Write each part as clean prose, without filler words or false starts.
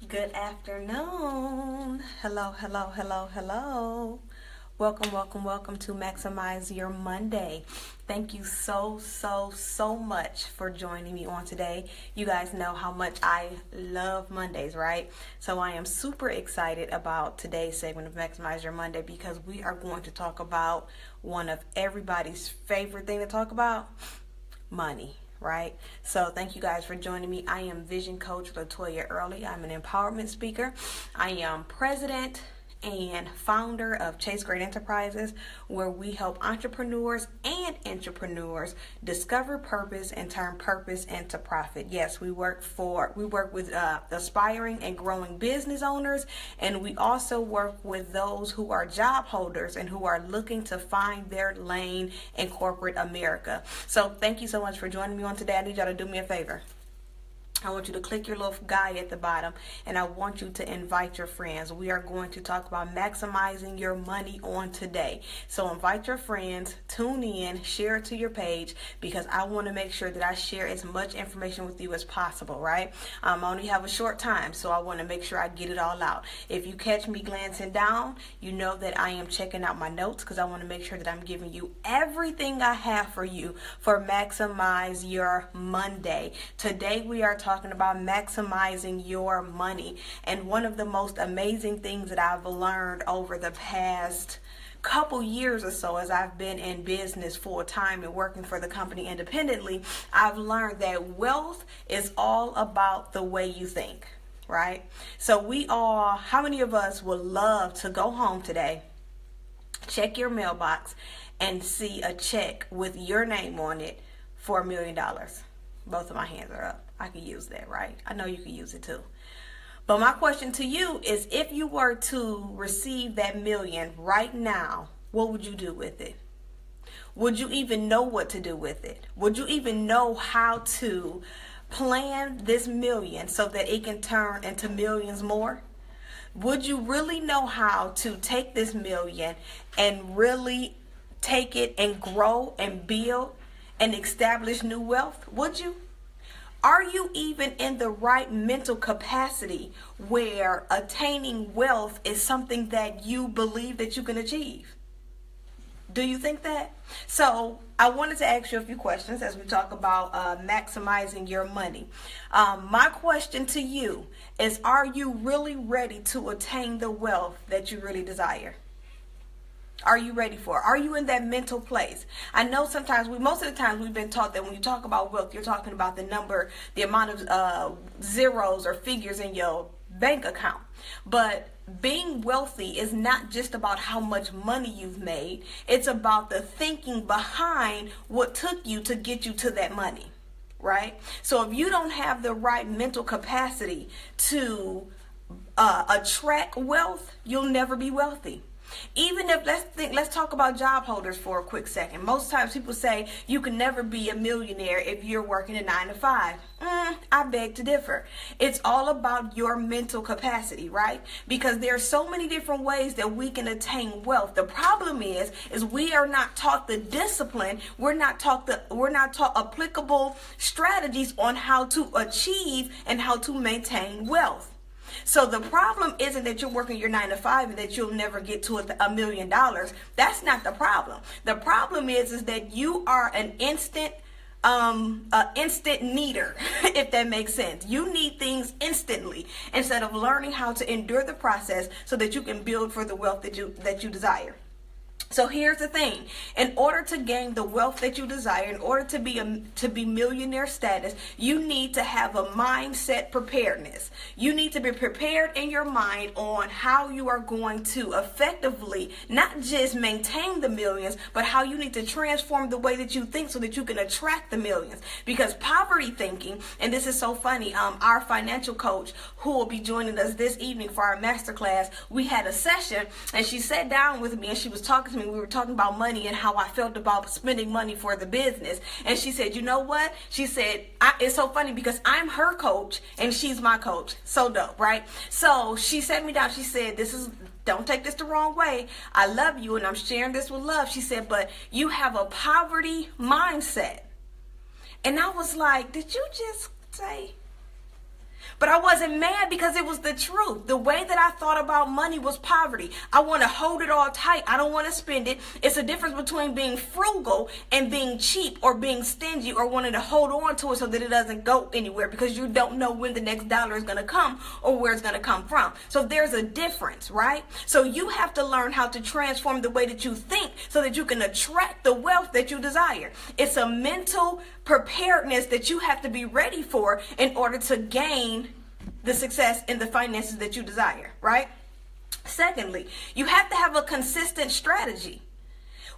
Good afternoon. Hello, hello, hello, hello. Welcome to Maximize Your Monday. Thank you so much for joining me on today. You guys know how much I love Mondays, right? So I am super excited about today's segment of Maximize Your Monday because we are going to talk about one of everybody's favorite thing to talk about, money. Right? So thank you guys for joining me. I am Vision Coach LaToya Early. I'm an empowerment speaker. I am president and founder of Chase Great Enterprises, where we help entrepreneurs and intrapreneurs discover purpose and turn purpose into profit. Yes, we work with aspiring and growing business owners, and we also work with those who are job holders and who are looking to find their lane in corporate America. So thank you so much for joining me on today. I need y'all to do me a favor. I want you to click your little guy at the bottom, and I want you to invite your friends. We are going to talk about maximizing your money on today. So invite your friends, tune in, share it to your page, because I want to make sure that I share as much information with you as possible, right? I only have a short time, so I want to make sure I get it all out. If you catch me glancing down, you know that I am checking out my notes because I want to make sure that I'm giving you everything I have for you for Maximize Your Monday. Today we are talking about maximizing your money, and one of the most amazing things that I've learned over the past couple years or so as I've been in business full time and working for the company independently, I've learned that wealth is all about the way you think, right? So how many of us would love to go home today, check your mailbox, and see a check with your name on it for $1 million? Both of my hands are up. I could use that, right? I know you could use it too. But my question to you is, if you were to receive that million right now, what would you do with it? Would you even know what to do with it? Would you even know how to plan this million so that it can turn into millions more? Would you really know how to take this million and really take it and grow and build and establish new wealth? Would you? Are you even in the right mental capacity where attaining wealth is something that you believe that you can achieve? Do you think that? So I wanted to ask you a few questions as we talk about maximizing your money. My question to you is, are you really ready to attain the wealth that you really desire? Are you ready for it? Are you in that mental place? I know most of the times we've been taught that when you talk about wealth, you're talking about the amount of zeros or figures in your bank account. But being wealthy is not just about how much money you've made. It's about the thinking behind what took you to get you to that money, right? So if you don't have the right mental capacity to attract wealth, you'll never be wealthy. Even if, let's talk about job holders for a quick second. Most times people say you can never be a millionaire if you're working a 9 to 5. I beg to differ. It's all about your mental capacity, right? Because there are so many different ways that we can attain wealth. The problem is we are not taught the discipline. We're not taught applicable strategies on how to achieve and how to maintain wealth. So the problem isn't that you're working your 9 to 5 and that you'll never get to $1 million. That's not the problem. The problem is that you are an instant needer, if that makes sense. You need things instantly instead of learning how to endure the process so that you can build for the wealth that you desire. So here's the thing. In order to gain the wealth that you desire, in order to be millionaire status, you need to have a mindset preparedness. You need to be prepared in your mind on how you are going to effectively not just maintain the millions, but how you need to transform the way that you think so that you can attract the millions. Because poverty thinking, and this is so funny, our financial coach who will be joining us this evening for our masterclass, we had a session and she sat down with me and she was talking to me. We were talking about money and how I felt about spending money for the business. And she said, you know what? She said, it's so funny because I'm her coach and she's my coach. So dope, right? So she sat me down. She said, don't take this the wrong way. I love you and I'm sharing this with love. She said, but you have a poverty mindset. And I was like, did you just say? But I wasn't mad because it was the truth. The way that I thought about money was poverty. I want to hold it all tight. I don't want to spend it. It's a difference between being frugal and being cheap or being stingy or wanting to hold on to it so that it doesn't go anywhere, because you don't know when the next dollar is going to come or where it's going to come from. So there's a difference, right? So you have to learn how to transform the way that you think so that you can attract the wealth that you desire. It's a mental preparedness that you have to be ready for in order to gain the success in the finances that you desire, right? Secondly, you have to have a consistent strategy.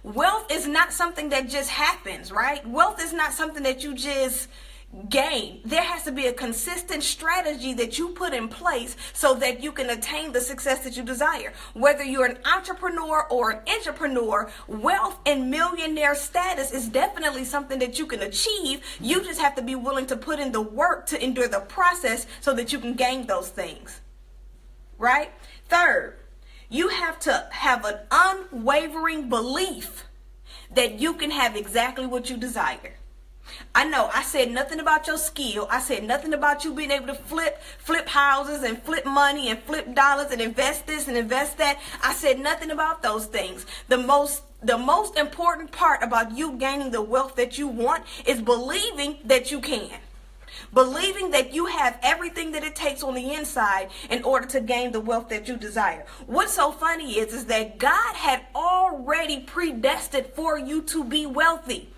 Wealth is not something that just happens, right? Wealth is not something that you just gain. There has to be a consistent strategy that you put in place so that you can attain the success that you desire. Whether you're an entrepreneur or an entrepreneur, wealth and millionaire status is definitely something that you can achieve. You just have to be willing to put in the work to endure the process so that you can gain those things, right? Third, you have to have an unwavering belief that you can have exactly what you desire. I know I said nothing about your skill. I said nothing about you being able to flip houses and flip money and flip dollars and invest this and invest that. I said nothing about those things. The most important part about you gaining the wealth that you want is believing that you can. Believing that you have everything that it takes on the inside in order to gain the wealth that you desire. What's so funny is that God had already predestined for you to be wealthy.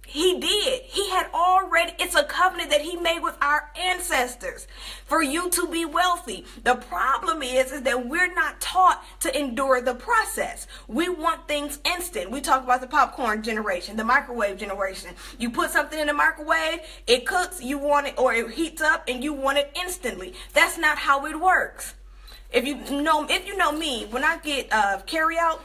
He did. He had already, it's a covenant that he made with our ancestors for you to be wealthy. The problem is that we're not taught to endure the process. We want things instant. We talk about the popcorn generation, the microwave generation. You put something in the microwave, it cooks, you want it, or it heats up and you want it instantly. That's not how it works. If you know me, when I get carry out,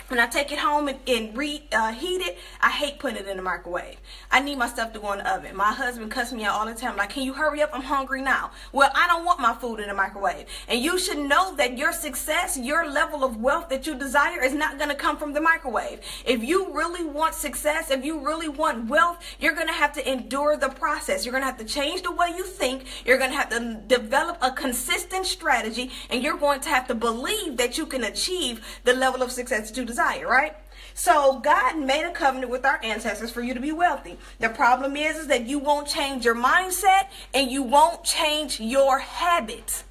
when I take it home and reheat it, I hate putting it in the microwave. I need my stuff to go in the oven. My husband cuss me out all the time. Like, can you hurry up? I'm hungry now. Well, I don't want my food in the microwave. And you should know that your success, your level of wealth that you desire is not going to come from the microwave. If you really want success, if you really want wealth, you're going to have to endure the process. You're going to have to change the way you think. You're going to have to develop a consistent strategy. And you're going to have to believe that you can achieve the level of success that you desire. Right? So God made a covenant with our ancestors for you to be wealthy. The problem is that you won't change your mindset and you won't change your habits.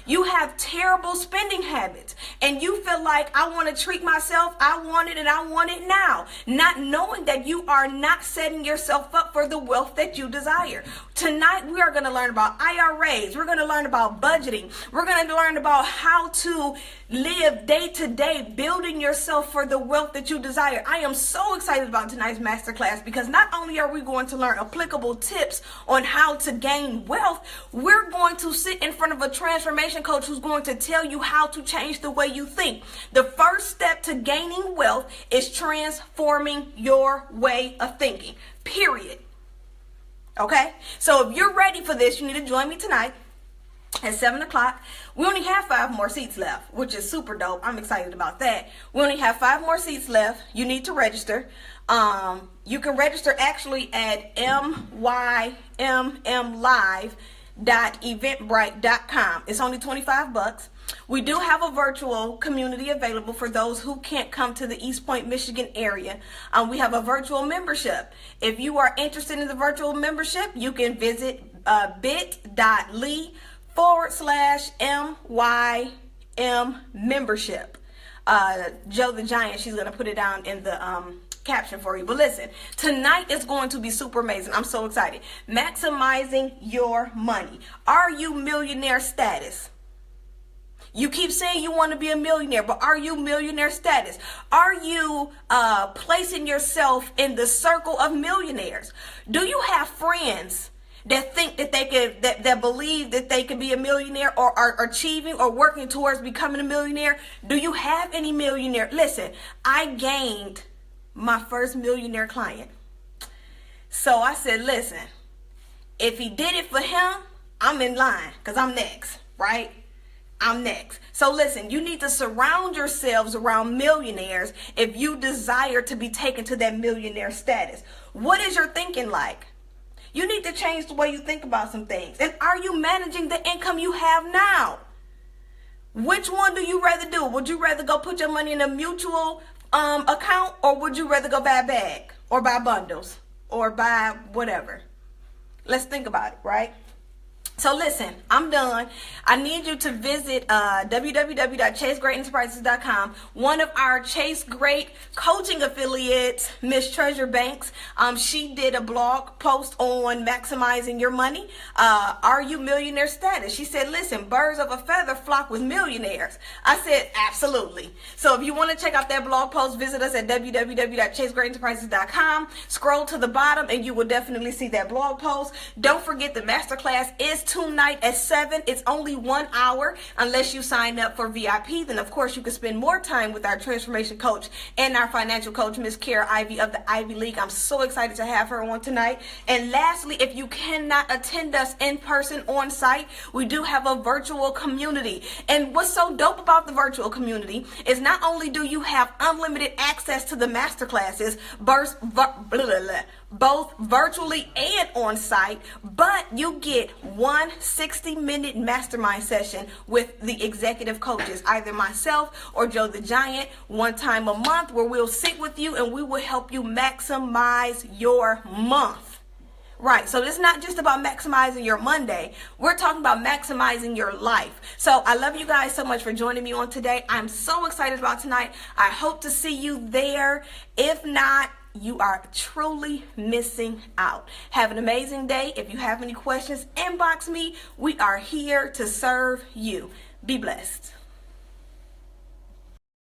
You have terrible spending habits and you feel like, I want to treat myself, I want it and I want it now. Not knowing that you are not setting yourself up for the wealth that you desire. Tonight we are going to learn about IRAs. We're going to learn about budgeting. We're going to learn about how to live day to day, building yourself for the wealth that you desire. I am so excited about tonight's masterclass because not only are we going to learn applicable tips on how to gain wealth, we're going to sit in front of a transformation coach who's going to tell you how to change the way you think. The first step to gaining wealth is transforming your way of thinking, period. Okay? So if you're ready for this, you need to join me tonight at 7 o'clock. We only have 5 more seats left, which is super dope. I'm excited about that. We only have 5 more seats left. You need to register. You can register actually at mymmlive.eventbrite.com. It's only $25. We do have a virtual community available for those who can't come to the East Point, Michigan area. We have a virtual membership. If you are interested in the virtual membership, you can visit bit.ly/MYM membership. Joe the Giant, she's going to put it down in the caption for you. But listen, tonight is going to be super amazing. I'm so excited. Maximizing your money. Are you millionaire status? You keep saying you want to be a millionaire, but are you millionaire status? Are you placing yourself in the circle of millionaires? Do you have friends that think that they can, that believe that they can be a millionaire or are achieving or working towards becoming a millionaire? Do you have any millionaire? Listen, I gained my first millionaire client. So I said, listen, if he did it for him, I'm in line because I'm next, right? I'm next. So listen, you need to surround yourselves around millionaires if you desire to be taken to that millionaire status. What is your thinking like? You need to change the way you think about some things. And are you managing the income you have now? Which one do you rather do? Would you rather go put your money in a mutual account, or would you rather go buy a bag or buy bundles or buy whatever? Let's think about it, right? So listen, I'm done. I need you to visit www.chasegreatenterprises.com. One of our Chase Great coaching affiliates, Miss Treasure Banks, she did a blog post on maximizing your money. Are you millionaire status? She said, listen, birds of a feather flock with millionaires. I said, absolutely. So if you want to check out that blog post, visit us at www.chasegreatenterprises.com. Scroll to the bottom and you will definitely see that blog post. Don't forget the masterclass is tonight at 7. It's only 1 hour. Unless you sign up for VIP, then of course you can spend more time with our transformation coach and our financial coach, Miss Kara Ivy of the Ivy League. I'm so excited to have her on tonight. And lastly, if you cannot attend us in person on site, we do have a virtual community. And what's so dope about the virtual community is not only do you have unlimited access to the masterclasses, both virtually and on site, but you get one 60-minute mastermind session with the executive coaches, either myself or Joe the Giant, one time a month, where we'll sit with you and we will help you maximize your month. Right, so it's not just about maximizing your Monday. We're talking about maximizing your life. So I love you guys so much for joining me on today. I'm so excited about tonight. I hope to see you there. If not, you are truly missing out. Have an amazing day. If you have any questions, inbox me. We are here to serve you. Be blessed.